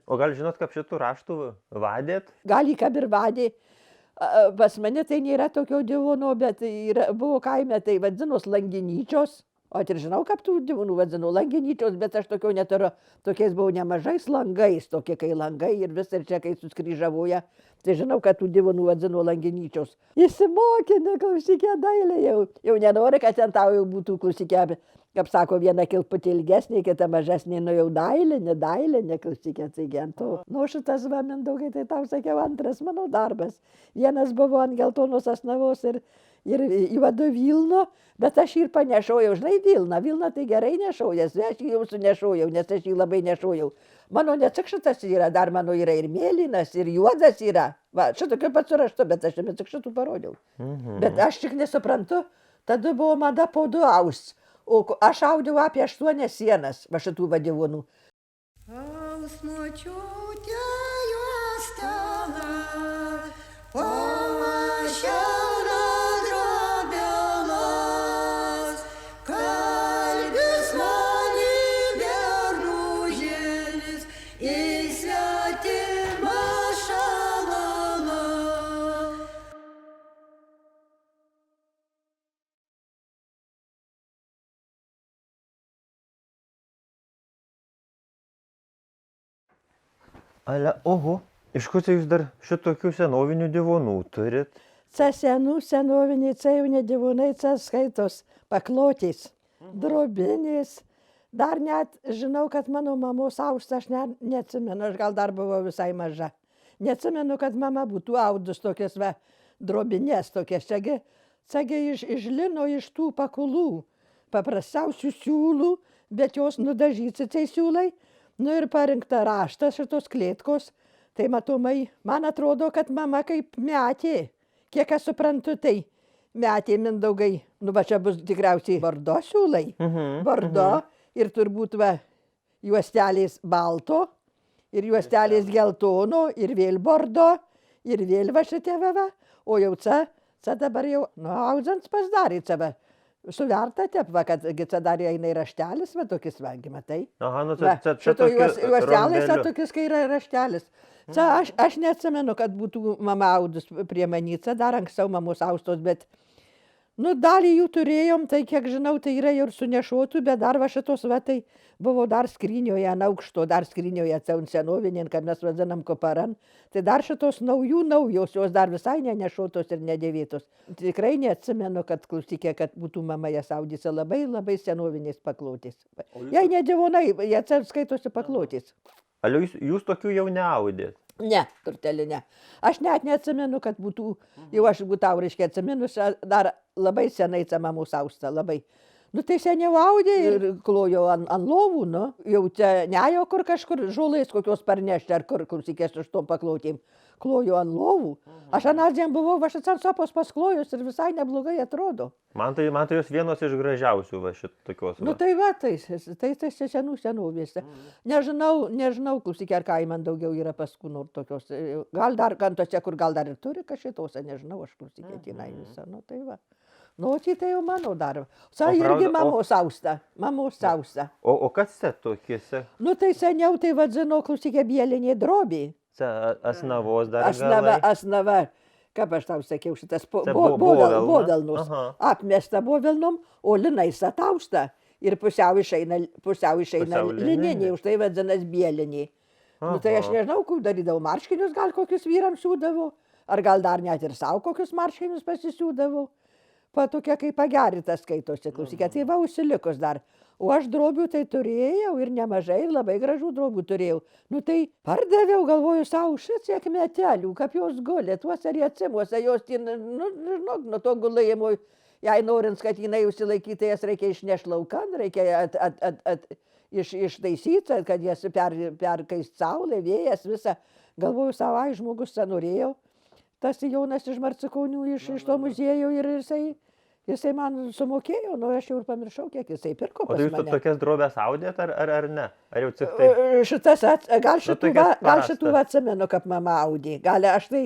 O gal žinot, kaip šitų raštų vadėt? Gal į kab ir vadė. Pas mane tai nėra tokio divono, bet buvo kaime, tai vadinos langinyčios. O ir žinau, kaip tų divonų vadinu, langinyčios, bet aš tokio neturiu. Tokiais buvau nemažais langais, tokie kai langai ir vis ir čia, kai suskryžavoja. Tai žinau, kad tų divonų vadinu langinyčios. Įsimokė, neklausykė dailė jau. Jau nenori, kad ten tau jau būtų klausykė, kaip sako, viena kilputė ilgesnė, kita mažesnė, nu jau dailė, neklausykė, taigi ant to. Nu, šitas va, Mindaugai, tai tau sakiau, antras mano darbas. Vienas buvo ant geltonos asnavos ir įvadu Vilno, bet aš jį ir panešojau, žinai, Vilną tai gerai nešojas, aš jį jau sunešojau, nes aš jį labai nešojau. Mano net tik šitas yra, dar mano yra ir mėlynas, ir juodas yra. Va, šitokio pats suraštu, bet aš jame tik šitų parodžiau. Bet aš tik nesuprantu, tada buvo mada po 2 aus, o aš audžiau apie 8 sienas, va šitų vadivonų. Aus močiutė juostela, po šiaurą drobėlas, kalbis mani beružėlis, į svetimą šalalą. Ale, oho, iš kur jūs dar šitokių senovinių divonų turit? Čia senoviniai, čia jau ne divonai, čia skaitos paklotės, drobinės. Dar net žinau, kad mano mamos austą aš neatsimenu, aš gal dar buvau visai maža. Neatsimenu, kad mama būtų audus tokias drobinės tokias. Čiagi iš lino, iš tų pakulų, paprasčiausių siūlų, bet jos nudažyti tai siūlai. Nu ir parinkta raštas šitos klėtkos. Tai matomai, man atrodo, kad mama kaip metė. Kiek aš suprantu, tai metė Mindaugai. Nu va čia bus tikriausiai bordo siūlai. Bordo. Ir turbūt va juostelės balto, ir juostelės geltono, ir vėl bordo, ir vėl va šitie va. O jau čia dabar jau, nu, audzant pasidarė čia va. Suverta tep, va, kad čia dar eina ir raštelis, va tokis vangi, matai. Aha, nu šito juostelės, tokis, kai yra raštelis. Čia aš neatsimenu, kad būtų mama audus prie manyca, dar anksčiau mamos austos, bet nu, dalį jų turėjom, tai kiek žinau, tai yra ir sunešuotų, bet dar va šitos va tai buvo dar skrinioje, ant aukšto, dar skrinioje, senovinien, kad mes vadinam koparan. Tai dar šitos naujos, jos dar visai nenešuotos ir nedėvėtos. Tikrai neatsimenu, kad klausykė, kad būtų mama jas audysi labai, labai senovinės paklotės. Jei ne divonai, jie skaitosi paklotės. Ale jūs tokių jau neaudėt? Ne, turtelį ne. Aš net neatsimenu, kad būtų, jau aš būtau, reiškia, atsimenu, dar labai senai čia mamos austa, labai. Nu tai seniau audė ir klojo ant lovų, nu. Jau čia nejo kur kažkur žolais kokios parnešti, ar kur sikės už tom paklotėm. Klojo ant lovų. Aš analdien buvau, aš ant sopos pasklojus ir visai neblogai atrodo. Man tai jos vienos iš gražiausių va šitokios. Nu tai va, tai senovės. Nežinau, klausyk, ar kaime daugiau yra paskui nors tokios. Gal dar kantose, kur gal dar ir turi kažitose, nežinau, aš klausyk, tenai visą. Nu tai va. Nu, tai jau mano darbas. Irgi mamos austa. O kas čia tokiese? Nu tai seniau tai vadino, klausyk, bielinė drobė. Asnavos dar Asnava. Kaip aš tau sakiau, šitas bovelnus. Apmesta bovelnom, o linais atausta. Ir pusiau išeina lininė, už tai vadinas bielinė. Nu tai aš nežinau, kur darydavau marškinius, gal kokius vyrams siūdavau. Ar gal dar net ir savo kokius marškinius pasisiūdavau. Tokia kaip pagerintas skaitosi, klausykė, tai va užsilikus dar. O aš drobių tai turėjau ir nemažai, ir labai gražų drobių turėjau. Nu tai pardaviau, galvoju, savo šitiek metelių, kaip jos gulė, tuose riecimuose, jos, nu to gulėjimo, jei norint, kad jinai užsilaikyti, jas reikia išnešti laukan, reikia ištaisyti, kad jas perkaist saulė, vėjas, visą. Galvoju, savo žmogus norėjau. Tas Jonas iš Marcikonių, iš to muziejų ir jisai man sumokėjo, nu aš jau ir pamiršau, kiek jisai pirko pas mane. O tai jūs tokias drobės audėt ar ne? Ar jau tik tai? Gal šitų atsimenu, kaip mama audė. Gal aš tai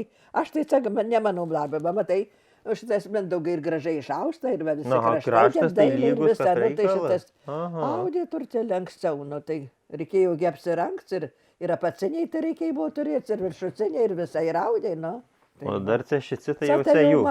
nemanau blabė, mama tai šitas Mindaugai ir gražiai išausta ir visi kraštai, dailė ir visą. Nu tai šitas audė turtelį anksčiau, nu tai reikėjo apsirengti Ir apaciniai tai reikia buvo turėti, ir viršuciniai, ir visai raudai, nu. O dar čia šicitai Čia jau tai jau jų.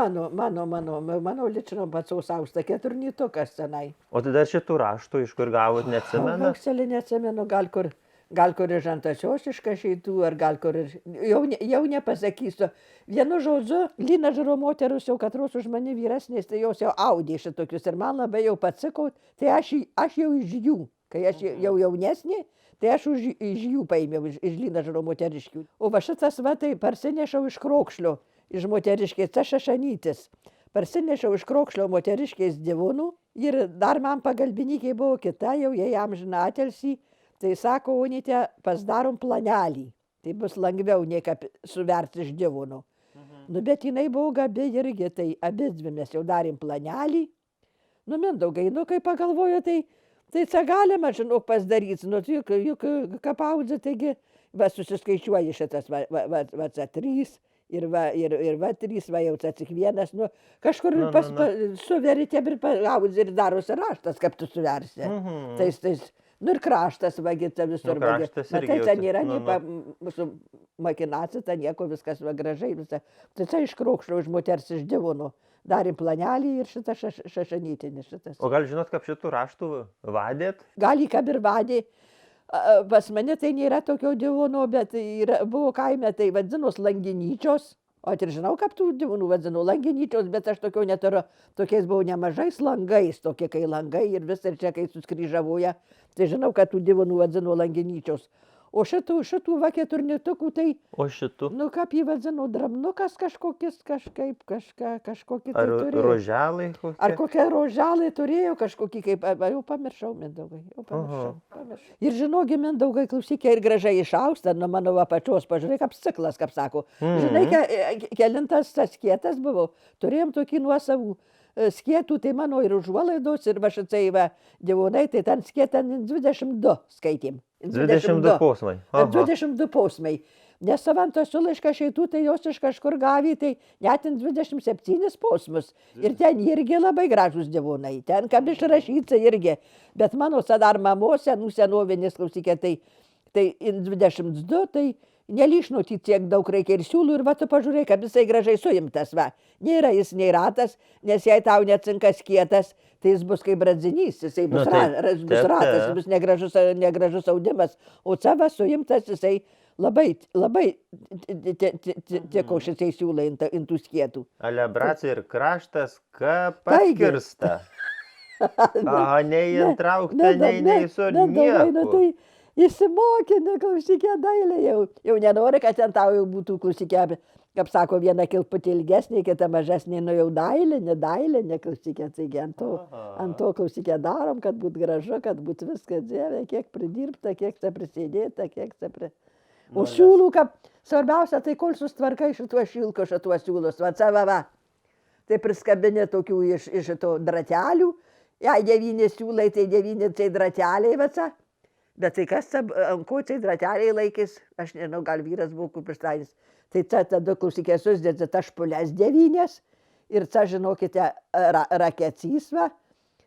mano ličino pats austa keturnytukas senai. O tai dar šitų raštų, iš kur gavot, neatsimena? Aukselį neatsimenu, gal kur iš Antačios iškašytų, ar gal kur ir... Jau nepasakysiu. Vienu žodžiu, Lina žaro moterus jau katros už mane vyresnės, tai jos jau audė šitokius ir man labai jau patsikau, tai aš jau iš jų, kai aš jau jaunesnė, tai aš iš jų paėmiau, iš Lina žaro moteriškių. O va šitas va tai parsinešau iš Krokšlio, iš moteriškės, tas Šašanytis. Parsinešiau iš Krokšlio moteriškės divūnų ir dar man pagalbininkė buvo kita, jau jai amžiną atelsį, tai sako, Onyte, pasidarom planelį. Tai bus lengviau nei kaip suverti iš divūnų. Nu, bet jinai buvo gabi irgi, tai abidvi mes jau darėm planelį. Nu, Mindaugai, nu, kai pagalvoju, tai čia galima, žinok, pasidaryti. Nu, juk kapaudzi, taigi, va, susiskaičiuoji šitas, va, 3 ir va 3, va, jau tik vienas, nu, kažkur suveri tie ir paudzi ir darosi raštas, kaip tu suversi. Nu ir kraštas, vagita visur. Nu, kraštas irgi Matai, jau ten nėra nu, mūsų makinacija, ten nieko, viskas va gražai. Tai čia iš Krokšlio, iš moters iš divūnų. Darėm planelį ir šitą šašanytinį šitas. O gal žinot, kaip šitų raštų vadėt? Gal į kaip ir vadė. Pas mane tai nėra tokio divūno, bet buvo kaime, tai vadinos Langinyčios. O ir žinau, kaip tų divūnų vadinu, Langinyčios, bet aš tokio neturiu, tokiais buvau nemažais langais, tokie kai langai ir vis ir čia kai suskryžavoja. Tai žinau, kad tų divūnų vadinu Langinyčios. O šitų va keturnytukų, tai, O šitų? nu kaip jį vadinu, dramnukas kažkokis, kažkokį tai Ar turėjo. roželai kokie? Ar kokie roželai turėjo kažkokį, kaip, jau pamiršau, Mindaugai, jau pamiršau. Ir žinogi, Mindaugai, klausyk, ir gražiai išausta, nuo mano apačios, pažiūrėk, kaip ciklas, kaip sako. Žinai, kelintas tas skietas buvo, turėjom tokį nuosavų skietų, tai mano ir užuolaidos, ir va šitai va divūnai, tai ten skietą 22 skaitėm. 22 posmai. 22 posmai. Nes savantos sulaiška šeitų, tai jos iš kažkur gavė, tai net 27 posmus. Ir ten irgi labai gražus divūnai. Ten kaip išrašyta irgi. Bet mano dar mamos senovinės, klausykė, tai 22, tai nelyšnoti tiek daug reikia ir siūlų, ir va tu pažiūrėk, kad jisai gražiai suimtas, va. Nėra jis nei ratas, nes jei tau neatsinkas kietas, tai jis bus kaip bradzinys, jisai bus, bus ratas, jis bus negražus audimas, o sava suimtas jisai labai tiko šitai siūlai intų skietų. Alebracija ir kraštas, ką pakirsta. Aha, nei intraukta, nei su nieko. Įsimokė, klausikė dailė jau nenori, kad ten tau jau būtų klausikė, kaip sako, viena kilputė ilgesnė, kita mažesnė, nu jau dailė, klausikė, taigi ant to klausikė darom, kad būtų gražu, kad būtų viskas, Dieve, kiek pridirbta, kiek čia prisidėta, kiek čia O siūlų, kaip svarbiausia, tai kol sustvarkai šituos siūlus, va. Tai priskabinė tokių iš šito dratelių, 9 siūlai, tai 9 tai drateliai, va. Bet tai kas ant ko tai drateliai laikys, aš nežinau, gal vyras buvo kupištainis. Tai tada klausykė susidėti tašpulės 9 ir čia, žinokite, rakecys, va,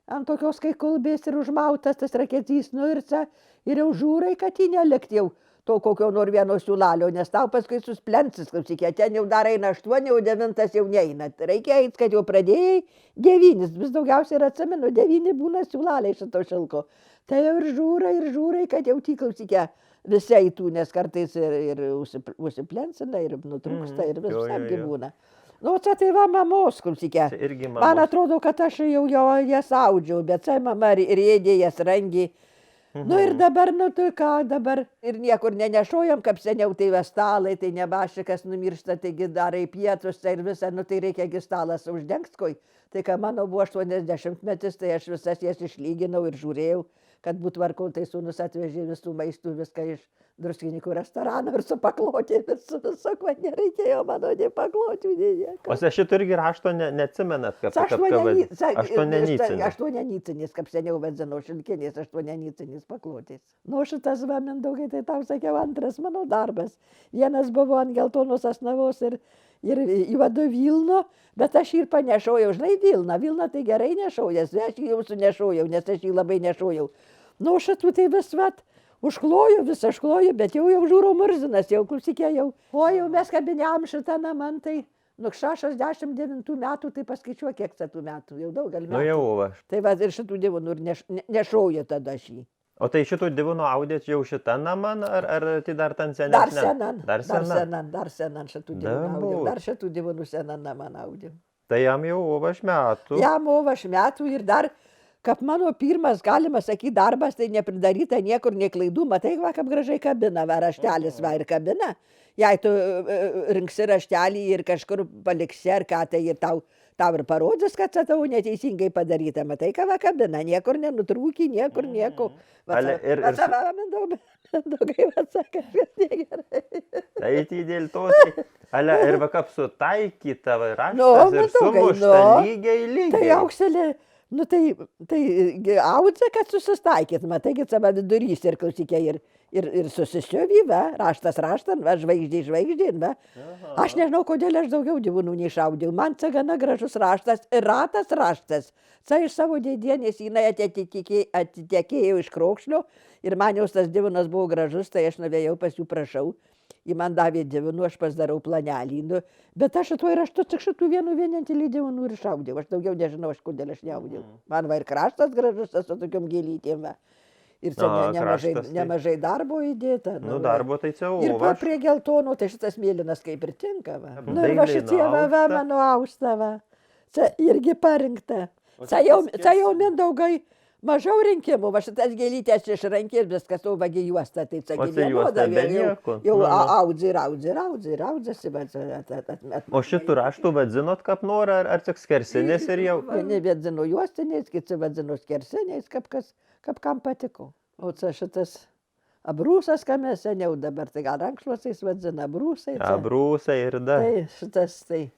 ant tokios kai kulbės ir užmautas tas rakecys, nu ir čia, ir jau žiūrai, kad jį nelikt jau to kokio nor vieno siūlalio, nes tau paskui susplensis, klausykė, ten jau dar eina 8, o 9 jau neina. Reikia eiti, kad jau pradėjai 9, vis daugiausiai ir atsimenu, 9 būna siūlaliai šito šilko. Tai jau ir žiūrai, kad jau klausykė visi eitų, nes kartais ir užsiplensina, ir nutrūksta, ir visam būna. Nu, čia tai va mamos, klausykė. Man atrodo, kad aš jau jas audžiau, bet čia mama ir ėdė jas rangė. Nu ir dabar, nu tai ką dabar, ir niekur nenešojam, kaip seniau tai vestalai, tai nebašikas numiršta, taigi darai pietus, tai ir visą, nu tai reikia stalas uždengskoj. Tai ką mano buvo 80 metis, tai aš visas jas išlyginau ir žiūrėjau, kad būtų tvarkau, tai sūnus atvežė visų maistų, viską iš druskininkų restorano ir su paklotėmis, su viso, ko nereikėjo mano nei pakločių, nei nieko. O šito irgi rašto neatsimenat, kaip aštuonianycinis, kaip seniau vadinau, šilkinės aštuonianycinis paklotės. Nu, šitas va, Mindaugai, tai tau sakiau, antras mano darbas. Vienas buvo ant geltonos asnavos ir įvadu Vilno, bet aš jį ir panešojau, žinai, Vilną tai gerai nešojas, aš jį jau sunešojau, nes aš jį labai nešojau. Nu, šitų tai vis vat, Užkloju, visą užkloju, bet jau žiūrau murzinas, jau klausikė jau. O jau mes kabinėjom šitą namą, tai 69 metų, tai paskaičiuok, kiek tų metų, jau daugelį metų. Nu jau aš. Tai va ir šitų dievonų ir nešauja tada šį. O tai šitų divonų audėt jau šitą namą, ar tai dar ten senesnė? Dar senan šitų divonų audė. Dar šitų divonų senan namą audė. Tai jam jau aš metų. Jam aš metų ir dar, kaip mano pirmas, galima sakyti, darbas, tai nepridaryta niekur, nie klaidų, matai, va, kaip gražiai kabina, va, raštelis, va, ir kabina. Jei tu rinksi raštelį ir kažkur paliksi, ar ką, tai ir tau ir parodys, kad tau neteisingai padaryta, matai, ką va kabina, niekur nenutrūki, niekur nieko. Daugai, va, saka, kad negerai. Tai dėl to, ir va, kaip sutaikyta raštas ir sumušta lygiai. Tai aukselė, tai audze, kad susistaikyt, matai, kad savo vidurys ir klausikė ir susisiovy, va, raštas, va, žvaigždė, va. Aš nežinau, kodėl aš daugiau divonų neišaudžiau. Man čia gana gražus raštas, raštas. Tai iš savo dėdienės jinai atitekėjo iš Krokšlio ir man jau tas divonas buvo gražus, tai aš nuvėjau pas jų prašau. Ji man davė divonų, aš pasidarau planelį. Bet aš šituo raštu tik šitų vienintelį divonų ir išaudžiau. Aš daugiau nežinau, kodėl aš neaudžiau. Man va ir kraštas gražus, su tokiom gėlytėm, va. Ir čia nemažai darbo įdėta. Nu, darbo tai čia ir prie geltono, tai šitas mėlynas kaip ir tinka, va. Nu, ir va šitie, va, mano austa, va. Čia irgi parinkta. Čia jau Mindaugai mažiau rinkimų, va šitas gėlytės išrankė, viskas jau vagi juosta, tai čia juosta be nieko. Jau audzėsi, va. O šitų raštų vadzinot kaip norą, ar tik skersinės ir jau? Vieni vadzino juostiniais, kiti vadzino skersiniais, kaip kam patiko. O čia šitas abrūsas, ką mes seniau dabar, tai gal rankšluosiais vadzina abrūsai. Abrūsai ir dar. Tai šitas, tai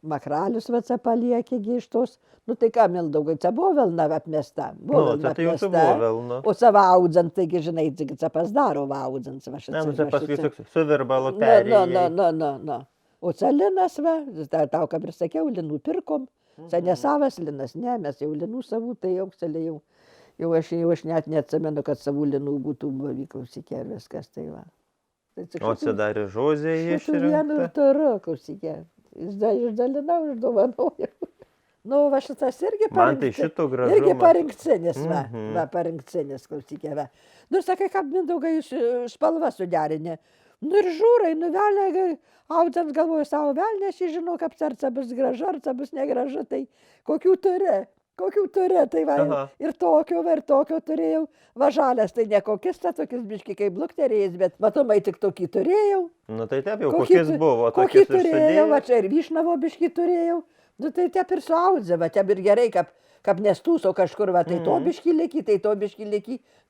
makralius vaca paliekė iš tos. Nu tai ką, Mindaugai, čia buvo velna apmesta. Tai jau buvo velna. O savo audzant, taigi, žinai, čia pasidaro audzant. Ne, paskui suvirbalo perėjai. O čia linas, va, tau, kaip ir sakiau, linų pirkom. Čia nesavas linas, ne, mes jau linų savų, tai aukselė jau aš net neatsimenu, kad savų linų būtų klausikė ir viskas, tai va. O čia dar ir žozė išrinkta. Šitų vienu ir turiu, klausikė. Išdalinau, išdovanojau. Nu, va šitas irgi parinkcinis. Man tai šito gražumas. Irgi parinkcinis, va, parinkcinis, klausikė, va. Nu, sakai, kaip Mindaugai spalva suderinė. Nu ir žūrai, nu velnė, audzant galvoju savo velnę, aš žinau, kaip ar čia bus gražu, ar čia bus negražu, tai kokių turi, tai va, ir tokio turėjau. Va žalės, tai ne kokis, ta tokis biški kaip blukterėjais, bet matomai tik tokį turėjau. Nu tai taip jau, kokis buvo, kokį turėjau, va čia ir vyšnavo biški turėjau. Nu tai taip ir suaudzė, va taip ir gerai, kaip nestūso kažkur, va tai to biški lėki,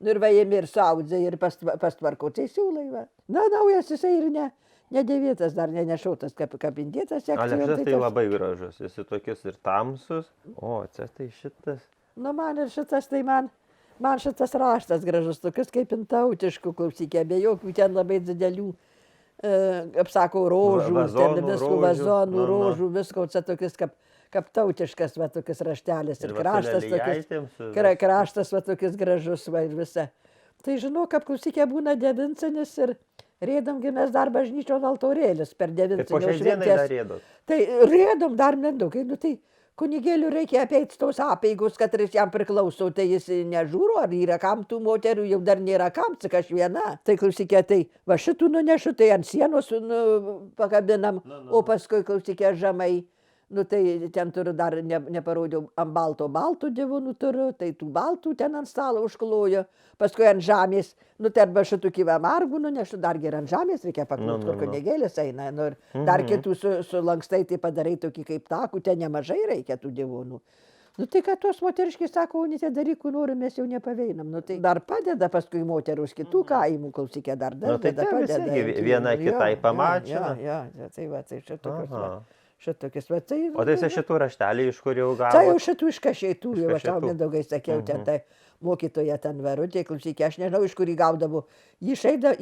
nu ir va jėmi ir suaudzė ir pastvarkau, tai siūlai, va. Na, naujas jisai ir nedėvėtas, dar nešautas, kaip indėtas. Ale šitas tai labai gražus, jis tokius ir tamsus. O, čia tai šitas. Nu man ir šitas, tai man šitas raštas gražus, tokius kaip intautiškų klausikė, be jokių ten labai didelių, apsako, rožų, ten viskų vazonų, rožų, visko, čia tokius kaip tautiškas, va, tokius raštelis ir kraštas, va, tokius gražus, va, ir visa. Tai žinau, kaip klausikė būna devinsinis ir rėdamgi mes dar bažnyčios altorėlis per devinsinio šventės. Tai rėdam dar Mindaugai, nu tai kunigėlių reikia apeiti tos apeigos, kad jis jam priklauso, tai jis nežiūro, ar yra kam tų moterų, jau dar nėra kam, tik aš viena. Tai klausikė, tai va šitų nunešu, tai ant sienos pakabinam, o paskui klausikė žemai. Nu tai ten turiu dar, neparodžiau, ant baltų divonų turiu, tai tų baltų ten ant stalo užkloju, paskui ant žemės, nu ten va šitų kyvą margų nunešu, dargi ir ant žemės reikia pakliūti, kur kunigėlis eina, nu ir dar kitų sulankstai, tai padarai tokį kaip takų, ten nemažai reikia tų divonų. Nu tai, kad tuos moteriškai sako, o tie dalykų noriu, mes jau nepaveinam, nu tai dar padeda paskui moterų iš kitų kaimų, klausikė, dar padeda. Viena kitai pamačiau. Ja, tai va, tai šitokios va. Šitokius, va tai... O tai šitų rašteliai, iš kur jau Tai jau gavo? šitų iškašėtų, jau aš tau Iškašėtų. Mindaugai sakiau, ten tai mokytoja ten Verutė, klausykė, aš nežinau, iš kur jį gaudavo. Jį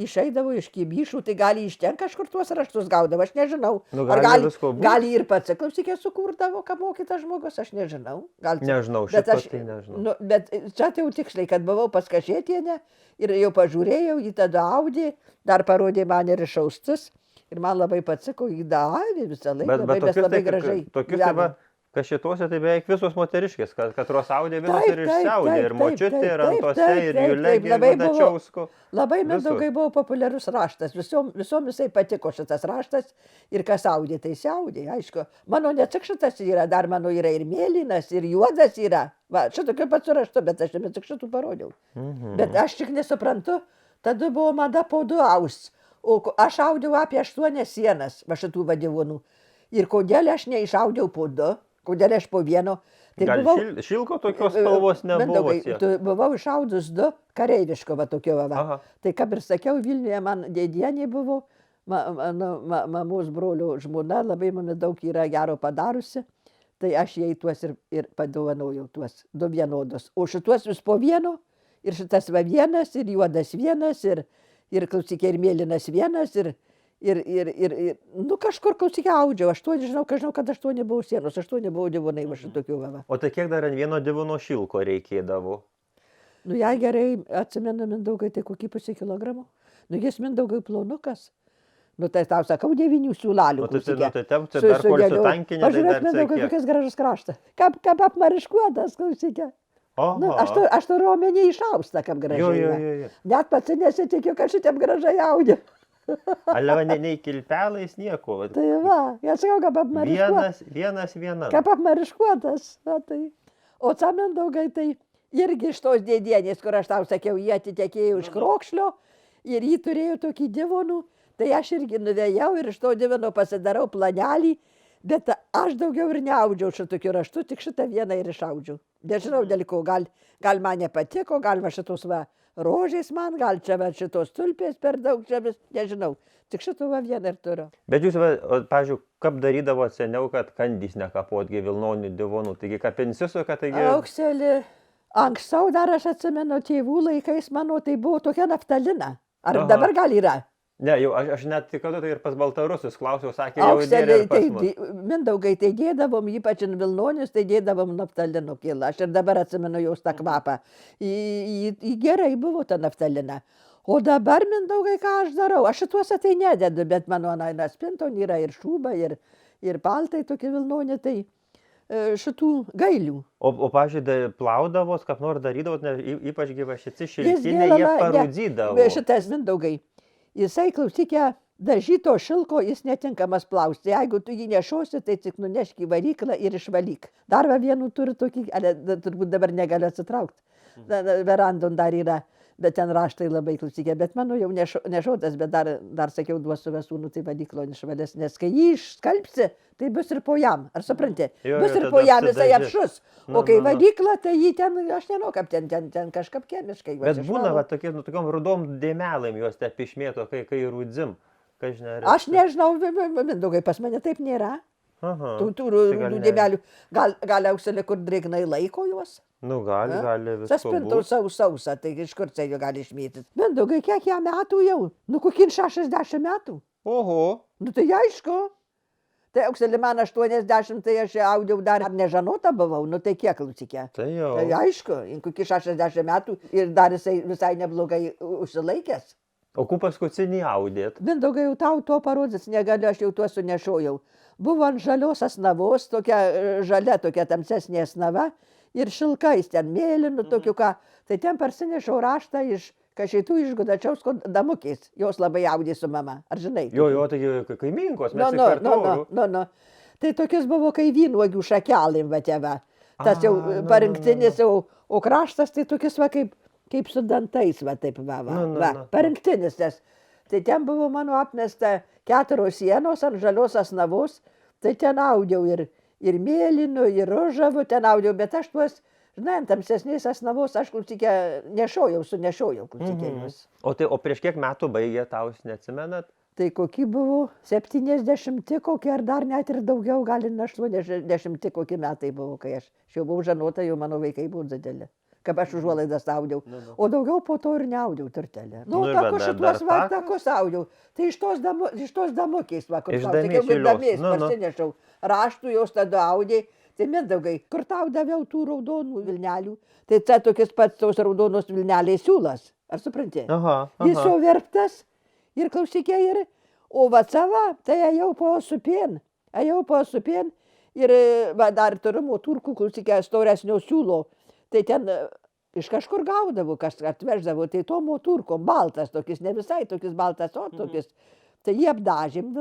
išeidavo iš Kibyšų, tai gali iš ten kažkur tuos raštus gaudavo, aš nežinau. Nu, Ar gali visko būt. gali ir pats, klausykė, sukurdavo, ką mokytas žmogus, aš nežinau. Gal, Nežinau, bet šito aš, tai nežinau. nu, bet čia tai jau tiksliai, kad buvau pas Kašėtienę ir jau pažiūrėjau, jį tada audė, dar parodė man ir išaustus. Ir man labai patiko, jį davė visą laiką, Bet labai, mes tokius, labai tai, gražiai. tokius tai va, gyvenom. kad šituose tai beveik visos moteriškės, katros audė vienas Taip, ir taip, išsiaudė, taip, ir taip, močiutė, ir taip, antose, taip, ir taip, Julegi, taip, ir labai buvo- Gudačiausku. Labai Visur. Mindaugai buvo populiarus raštas, visom jisai patiko šitas raštas ir kas audė, tai siaudė, aišku. Mano ne tik šitas yra, dar mano yra ir mėlynas, ir juodas yra. Va, šitokio pats raštu, bet aš jame tik šitų parodžiau. Bet aš tik nesuprantu, tada buvo mada po du aus. O aš audžiau apie 8 sienas, va šitų vadivonų. Ir kodėl aš neišaudžiau po 2, kodėl aš po 1. Tai Gal šilko tokios spalvos nebuvo? Mindaugai, Siek? buvau išaudus 2 kareiviško, va tokio va. Aha. Tai kaip ir sakiau, Vilniuje man dėdienė buvo, mamos brolio žmona, labai mami daug yra gero padarusi. Tai aš jai tuos ir padovanojau, tuos 2 vienodus. O šituos vis po 1, ir šitas va 1, ir juodas 1, ir klausykė, ir mėlynas 1, ir nu kažkur klausykė audžiau. 8, žinau, kad 8 buvo sienos, 8 buvo divonai va šitokių va. O tai kiek dar ant vieno divono šilko reikėdavo? Nu, jei gerai atsimenu Mindaugai, tai kokį 0,5 kilogramų. Nu, jis Mindaugai plonukas. Nu, tai tau sakau 9 siūlalių. Nu, tai dar kol sutankinė, tai Pažiūrėk, dar Mindaugai, kiek. kokias gražus kraštas. Kaip apmariškuotas, klausykė. Nu, Oho. aš turiu omeny išaustą, kaip gražiai. Jo, va. jo, jo. Net pats nesitikiu, kad šitiem gražiai audė. Aleva, nei kilpelais nieko. vat. Tai va, aš sakau, kaip apmariškuotas. Vienas. Kaip apmariškuotas. Va, tai. O čia Mindaugai, tai irgi iš tos dėdienės, kur aš tau sakiau, jie atitekėjo iš Krokšlio ir jį turėjo tokį divonų. Tai aš irgi nuvėjau ir iš to divono pasidarau planelį, bet aš daugiau ir neaudžiau šitokiu raštu, tik šitą vieną ir išaudžiau. Nežinau, dėl ko, gal man nepatiko, gal va šitos va rožės man, gal čia va šitos tulpės per daug, čia vis, nežinau. Tik šitą va vieną ir turiu. Bet jūs, pavyzdžiui, kaip darydavo seniau, kad kandys nekapotgi Vilnonių divonų, taigi kapinsiuso, kad taigi... Aukselį, anksčiau dar aš atsimenu tėvų laikais, mano tai buvo tokia naftalina. Ar Aha. dabar gal yra? Ne, jau aš net tik kada tai ir pas baltarusius klausiau, sakė, jau dėrė Aukselį, ir pas mus. Mindaugai, tai dėdavom, ypač ant Vilnonius, tai dėdavom naftalino kilą. Aš ir dabar atsimenu jos tą kvapą. Į gerai buvo ta naftalina. O dabar, Mindaugai, ką aš darau? Aš šituose tai nededu, bet mano spinton yra ir šūba, ir paltai tokie Vilnonė, tai šitų gailių. O pažiūrėjau, plaudavos, kaip nors darydavot, ypač gyva šici Jis šilkinė, gėlama- jie ne, parūdzydavo. Šitas Mindaugai. Jisai, klausykė, dažyto šilko jis netinkamas plausti. Jeigu tu jį nešosi, tai tik nunešk į varyklą ir išvalyk. Dar va vienu turi tokį, turbūt dabar negaliu atsitraukti. Verandon dar yra, bet ten raštai labai klausykė. Bet mano jau nešotas, bet dar sakiau, duosiu vesūnų, tai valyklo nešvalės. Nes kai jį išskalbsi, tai bus ir po jam. Ar supranti? Jo, Bus ir tada po jam jisai apsidažys. apšus. Nu, O kai nu, nu. valykla, tai jį ten, aš nežinau, kaip ten kažkaip chemiškai. Bet būna, va, tokie, nu, tokiom rudom dėmelėm juos te išmėto, kai rūdzim. Aš nežinau, Mindaugai, pas mane taip nėra. Aha. Tų Tai gal ne. dėmelių. Gal Aukselė, kur drėgnai laiko juos? Nu, gali Tas visko pintų būt. sausa, tai iš kur čia jo gali išmėtyti. Mindaugai, kiek jam metų jau? Nu, kokie 60 metų. Oho. Nu, tai aišku. Tai Aukselė man 80, tai aš audžiau dar nežanota buvau. Nu, tai kiek klausykė? Tai jau. Tai aišku, kokie 60 metų ir dar jisai visai neblogai užsilaikęs. O ku paskutinį audėt? Mindaugai, jau tau to parodys negaliu, aš jau tuo sunešiojau. Buvo ant žalios asnavos, tokia žalia, tokia tamsesnė asnava ir šilkais ten mėlynų, tokių ką. Tai ten parsinešiau raštą iš Kašėtų iš Gudačiausko damukės. Jos labai audė su mama, ar žinai? Jo, taigi kaiminkos, mes tik per taurų. Nu. Tai tokius buvo kai vynuogių šakelėm, va tėva. Tas jau nu, parinktinis, o kraštas tai tokius va kaip su dantais, va taip va. Parinktinis tas. Tai ten buvo mano apmesta 4 sienos ant žalios asnavos, tai ten audžiau ir mėlynų, ir rožavų ten audžiau, bet aš tuos, žinai, ant tamsesnės asnavos aš sunešiojau, juos. O prieš kiek metų baigė, tau neatsimenat? Tai kokie buvo 70 kokie ar dar net ir daugiau, gal ir 80 kokie metai buvo, kai aš jau buvau žanota, jau mano vaikai buvo dideli. Kaip aš užuolaidas audiau. O daugiau po to ir neaudiau turtelę. Nu, ir takus dar šitos takus? takus audiau. Tai iš tos damokės, va, kur Iš tau sakiau, Damėsilios. damės Nu, nu. parsinešiau. Raštų jos tada audė. Tai Mindaugai, kur tau daviau tų raudonų vilnelių, tai čia tokias pats tos raudonos vilnelės siūlas. Ar supranti? Aha. Jis jau verptas ir klausykė ir, o va sava, tai ėjau po supien ir va, dar turimo turkų, klausykė, storesnio siūlo. Tai ten iš kažkur gaudavo, kas atveždavo, tai to moturkom, baltas tokis, ne visai tokis baltas, o tokis. Tai jį apdažėm,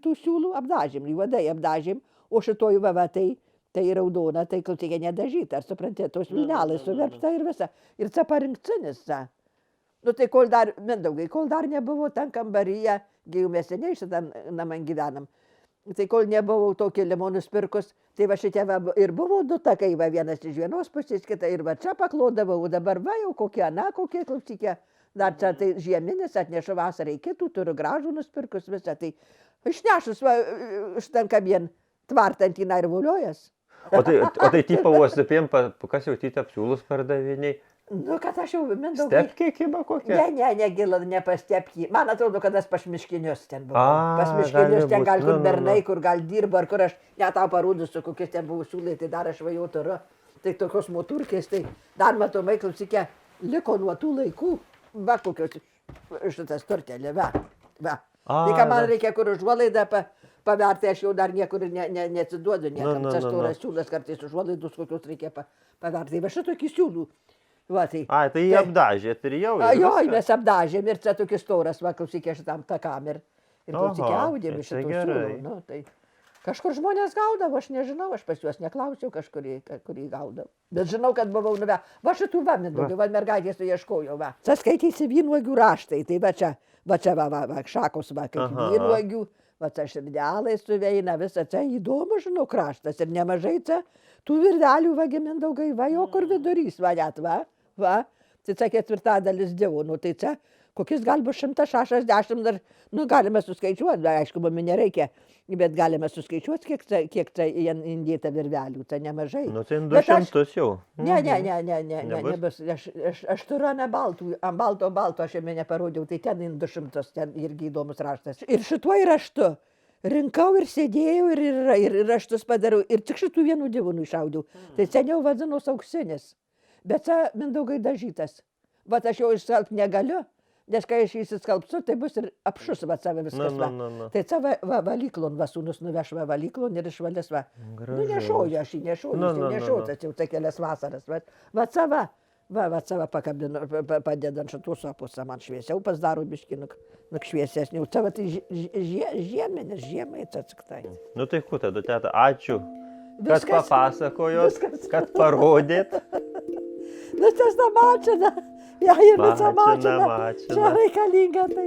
tų siūlų apdažėm, juodai apdažėm, o šitoj va tai raudona, tai klausykė nedažyta, ar supranti, tos vilnelės suverpta ir visa. Ir čia parinkcinis, čia. Nu tai kol dar, Mindaugai, kol dar nebuvo ten kambaryje, gi jau mes seniai šitam namą gyvenam, tai kol nebuvau tokį limonus pirkus, tai va šitie va, ir buvo du takai, va vienas iš vienos pusės, kita ir va čia paklodavau, o dabar va jau kokie, kokie klausykė, dar čia tai žieminis atnešu vasarai kitų, turiu gražų nuspirkus visą, tai išnešus va, štan kabien tvartant į narvuliojas. O tai tipo uosipėm, kas jau tyte apsiūlus pardaviniai? Nu, kad aš jau, Mindaugai. Stepkiai kiba kokie? Ne, gila, ne pas stepkį. Man atrodo, kad aš pas miškinius ten buvau. A, Pas miškinius gali ten būt. gal kur Nu, bernai, kur gal dirba, ar kur aš net tau parodysiu, kokius ten buvo siūlai, tai dar aš va jau turiu. Tai tokios moturkės, tai dar matomai, klausykė, liko nuo tų laikų. Va, kokios šitas turtelė, va. Tai ką man reikia, kur užuolaidą paverti, aš jau dar niekur neatsiduodu niekam. Tas storas siūlas kartais užuolaidus kokius reikia paverti. Va šitokį siūlų. Va, tai jį apdažėt ir jau. Jo, mes apdažėm ir čia tokis storas, va, klausykė šitam takam ir klausykė audėm iš šitų siūlų. Nu, tai kažkur žmonės gaudavo, aš nežinau, aš pas juos neklausiau, kurį gaudavo. Bet žinau, kad buvau nuve. Va šitų va, Mindaugai, va mergaitės tu ieškojau, va. Čia skaitysi vynuogių raštai, tai va čia, šakos, va, kaip vynuogių, va čia širdelai suveina, visa čia įdomu, žinau, kraštas ir nemažai čia tų virdelių, va, Mindaugai, va, jo kur vidurys, va, net, va. Tai čia ketvirtadalis dievo, nu tai čia kokius galbūt 160 dar, nu galime suskaičiuoti, aišku, mums nereikia, bet galime suskaičiuoti, kiek tai įdėta virvelių, tai nemažai. Nu tai 200 jau. Ne, nebus, aš turiu ant balto, aš jame neparodžiau, tai ten 200, ten irgi įdomus raštas. Ir šituo raštu rinkau ir sėdėjau ir raštus padariau, ir tik šitų vienų dievonų išaudžiau. Tai seniau vadinos auksinis. Bet čia Mindaugai dažytas. Vat aš jau išskalbti negaliu, nes kai aš įsiskalbsiu, tai bus ir apšus va save viskas. Tai čia valyklon, va sūnus nuveš va valyklon ir išvalės va. Nu nešoju, aš jį nešoju, tas jau tai kelias vasaras. Va sava, sava pakabinu, padedant šitų sapusą, man šviesiau pasidaro biškį šviesesnį. Čia va tai žieminis, žiemai čia atsiktai. Nu tai ku tada, teta, ačiū, kad papasakojot, kad parodėt. Nu, tas ta mačina, ja ir visa mačina, Mačina. čia reikalinga tai.